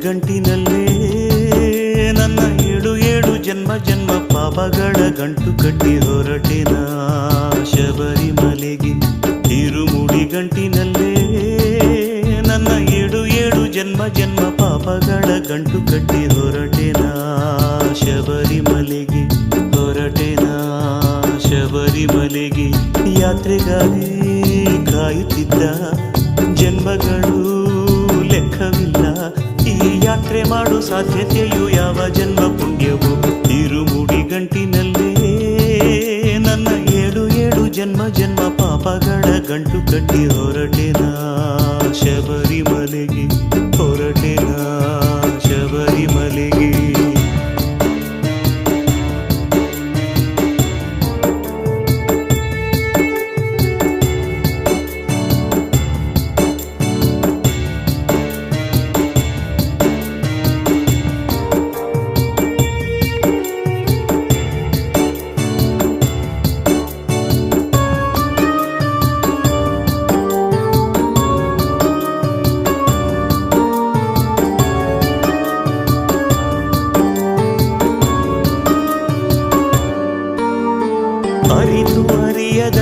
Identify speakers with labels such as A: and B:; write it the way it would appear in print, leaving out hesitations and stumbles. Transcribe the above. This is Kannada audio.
A: ಗಂಟಿನಲ್ಲೇ ನನ್ನ ಏಳು ಏಳು ಜನ್ಮ ಜನ್ಮ ಪಾಪಗಳ ಗಂಟು ಕಟ್ಟಿ ಹೊರಟೆನ ಶಬರಿಮಲೆಗೆ. ತಿರುಮುಡಿ ಗಂಟಿನಲ್ಲೇ ನನ್ನ ಏಳು ಏಳು ಜನ್ಮ ಜನ್ಮ ಪಾಪಗಳ ಗಂಟು ಕಟ್ಟಿ ಹೊರಟೆನ ಶಬರಿಮಲೆಗೆ. ಹೊರಟೆನ ಶಬರಿಮಲೆಗೆ. ಯಾತ್ರೆಗಾಗಿ ಕಾಯುತ್ತಿದ್ದ ಜನ್ಮಗಳು ಲೆಕ್ಕವಿಲ್ಲ. ಈ ಯಾತ್ರೆ ಮಾಡೋ ಸಾಧ್ಯತೆಯು ಯಾವ ಜನ್ಮ ಪುಣ್ಯವು. ತಿರುಮುಡಿ ಗಂಟಿನಲ್ಲೇ ನನ್ನ ಏಳು ಏಳು ಜನ್ಮ ಜನ್ಮ ಪಾಪಗಳ ಗಂಟು ಕಟ್ಟಿ ಹೊರಟೆನ ಶಬರಿಮಲೆಗೆ. ಹೊರಟೆನ ಶಬರಿಮಲೆಗೆ. ಅರಿತು ಅರಿಯದ